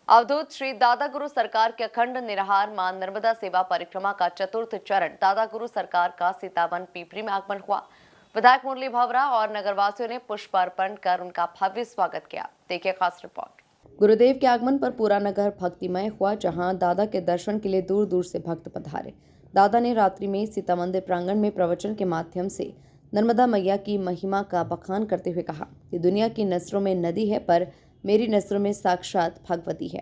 अवधूत श्री दादा गुरु सरकार के अखंड निराहार मां नर्मदा सेवा परिक्रमा का चतुर्थ चरण दादा गुरु सरकार का सीतावन पीपरी में आगमन हुआ। विधायक मुरली भवरा और नगरवासियों ने पुष्प अर्पण कर उनका भव्य स्वागत किया। देखिए खास रिपोर्ट। गुरुदेव के आगमन पर पूरा नगर भक्तिमय हुआ, जहां दादा के दर्शन के लिए दूर दूर से भक्त पधारे। दादा ने रात्रि में सीता मंदिर प्रांगण में प्रवचन के माध्यम से नर्मदा मैया की महिमा का बखान करते हुए कहा कि दुनिया की नजरों में नदी है, पर मेरी नजरों में साक्षात भगवती है।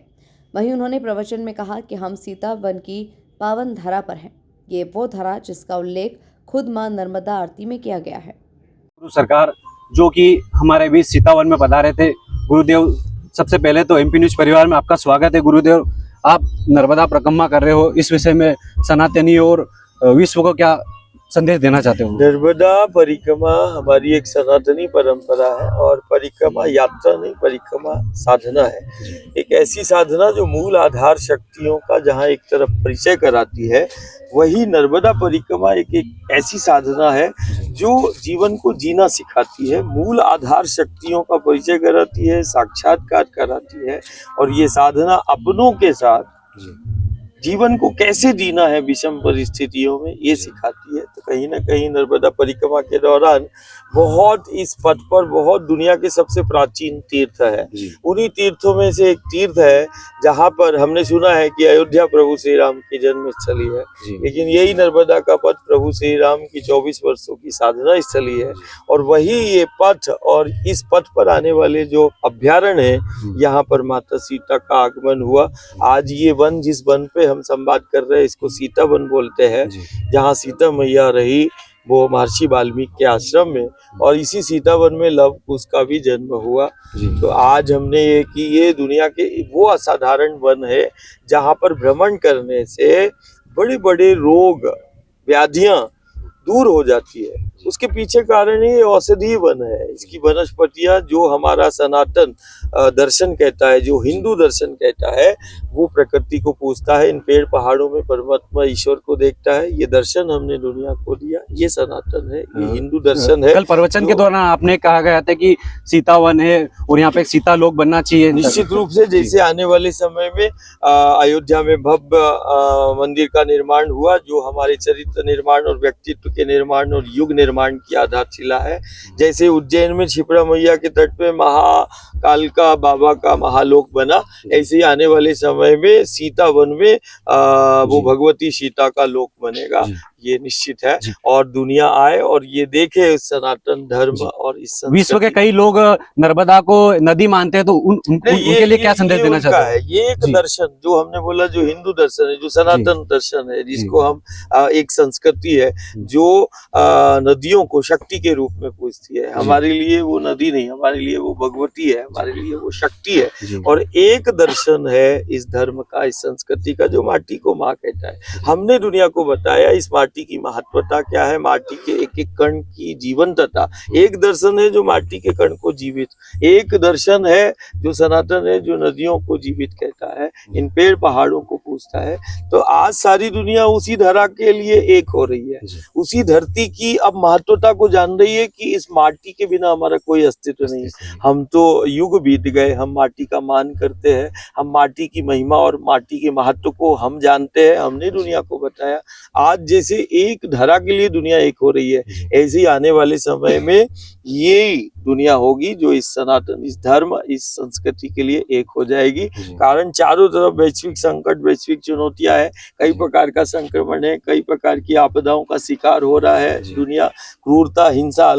वहीं उन्होंने प्रवचन में कहा कि हम सीता वन की पावन धरा पर हैं। ये वो धरा जिसका उल्लेख खुद मां नर्मदा आरती में किया गया है। गुरु सरकार जो कि हमारे बीच सीतावन में पधारे थे। गुरुदेव, सबसे पहले तो एमपी न्यूज परिवार में आपका स्वागत है। गुरुदेव, आप नर्मदा परिक्रमा कर रहे हो, इस विषय में सनातनी और विश्व को क्या संदेश देना चाहते हो? नर्मदा परिक्रमा हमारी एक सनातनी परंपरा है और परिक्रमा यात्रा नहीं, परिक्रमा साधना है। एक ऐसी साधना जो मूल आधार शक्तियों का जहाँ एक तरफ परिचय कराती है, वही नर्मदा परिक्रमा एक ऐसी साधना है जो जीवन को जीना सिखाती है, मूल आधार शक्तियों का परिचय कराती है, साक्षात्कार कराती है। और ये साधना अपनों के साथ जीवन को कैसे जीना है विषम परिस्थितियों में, ये सिखाती है। तो कहीं ना कहीं नर्मदा परिक्रमा के दौरान बहुत इस पथ पर बहुत दुनिया के सबसे प्राचीन तीर्थ है। उन्हीं तीर्थों में से एक तीर्थ है जहाँ पर हमने सुना है कि अयोध्या प्रभु श्री राम की जन्म स्थली है, लेकिन यही नर्मदा का पथ प्रभु श्री राम की 24 वर्षों की साधना स्थली है। और वही ये पथ और इस पथ पर आने वाले जो अभ्यारण्य है, यहाँ पर माता सीता का आगमन हुआ। आज ये वन, जिस वन पे हम संवाद कर रहे हैं, इसको सीता वन बोलते हैं। जहाँ सीता मैया रही वो महर्षि वाल्मीकि के आश्रम में, और इसी सीता वन में लव कुश का भी जन्म हुआ। तो आज हमने ये कि ये दुनिया के वो असाधारण वन है जहाँ पर भ्रमण करने से बड़े बड़े रोग व्याधियां दूर हो जाती है। उसके पीछे कारण ही औषधीय वन है। इसकी वनस्पतियां जो हमारा सनातन दर्शन कहता है, जो हिंदू दर्शन कहता है, वो प्रकृति को पूजता है। इन पेड़ पहाड़ों में परमात्मा ईश्वर को देखता है। ये दर्शन हमने दुनिया को दिया, ये सनातन है, ये हिंदू दर्शन है। कल प्रवचन के दौरान आपने कहा गया था कि सीता वन है और यहाँ पे सीता लोक बनना चाहिए। निश्चित रूप से जैसे आने वाले समय में अयोध्या में भव्य मंदिर का निर्माण हुआ, जो हमारे चरित्र निर्माण और व्यक्तित्व के निर्माण और युग निर्माण की आधारशिला है। जैसे उज्जैन में क्षिप्रा मैया के तट पे महाकाल का बाबा का महालोक बना, ऐसे ही आने वाले समय में सीता वन में वो भगवती सीता का लोक बनेगा। ये निश्चित है। और दुनिया आए और ये देखे सनातन धर्म और इस विश्व के कई लोग नर्मदा को नदी मानते हैं, तो उनके लिए क्या संदेश देना चाहते हैं? ये एक दर्शन जो हमने बोला, जो हिंदू दर्शन है, जो सनातन दर्शन है, जिसको हम एक संस्कृति है जो नदियों को शक्ति के रूप में पूजती है। हमारे लिए वो नदी नहीं, हमारे लिए वो भगवती है, हमारे लिए वो शक्ति है। और एक दर्शन है इस धर्म का, इस संस्कृति का, जो माटी को माँ कहता है। हमने दुनिया को बताया इस माटी की महत्वता क्या है, माटी के एक एक कण की जीवंतता। एक दर्शन है जो माटी के कण को जीवित, एक दर्शन है जो सनातन है, जो नदियों को जीवित कहता है, इन पेड़ पहाड़ों को पूजता है। तो आज सारी दुनिया उसी धरा के लिए एक हो रही है, उसी धरती की अब महत्वता को जान रही है कि इस माटी के बिना हमारा कोई अस्तित्व नहीं है। हम तो युग बीत गए, हम माटी का मान करते हैं, हम माटी की महिमा और माटी के महत्व को हम जानते हैं, हमने दुनिया को बताया। आज जैसे एक धरा के लिए दुनिया एक हो रही है, ऐसे ही आने वाले समय में ये दुनिया होगी जो इस सनातन, इस धर्म, इस संस्कृति के लिए एक हो जाएगी। कारण चारों तरफ वैश्विक संकट, वैश्विक चुनौतियां है, कई प्रकार का संक्रमण है, कई प्रकार की आपदाओं का शिकार हो रहा है दुनिया। क्रूरता, हिंसा,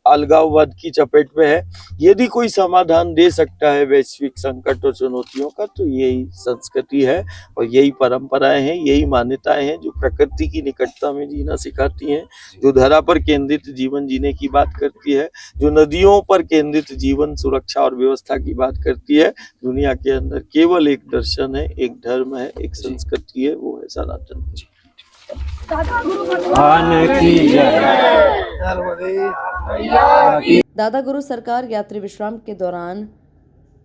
अलगाववाद की चपेट में है। यदि कोई समाधान दे सकता है वैश्विक संकट और चुनौतियों का, तो यही संस्कृति है और यही परंपराएं हैं, यही मान्यताएं हैं जो प्रकृति की निकटता में जीना सिखाती हैं, जो धरा पर केंद्रित जीवन जीने की बात करती है, जो नदियों पर केंद्रित जीवन सुरक्षा और व्यवस्था की बात करती है। दुनिया के अंदर केवल एक दर्शन है, एक धर्म है, एक संस्कृति है, वो है सनातन। दादा गुरु सरकार यात्री विश्राम के दौरान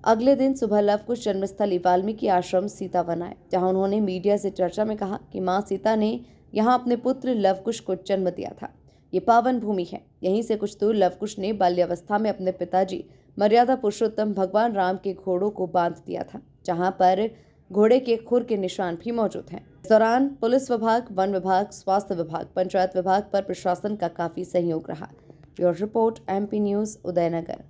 अगले दिन सुबह लव कुश जन्मस्थली वाल्मीकि आश्रम सीता वन आए, जहां उन्होंने मीडिया से चर्चा में कहा कि मां सीता ने यहां अपने पुत्र लव कुश को जन्म दिया था। ये पावन भूमि है। यहीं से कुछ दूर लव कुश ने बाल्यावस्था में अपने पिताजी मर्यादा पुरुषोत्तम भगवान राम के घोड़ों को बांध दिया था, जहां पर घोड़े के खुर के निशान भी मौजूद हैं। इस दौरान पुलिस विभाग, वन विभाग, स्वास्थ्य विभाग, पंचायत विभाग पर प्रशासन का काफी सहयोग रहा। Bureau report, MP news, Udaynagar.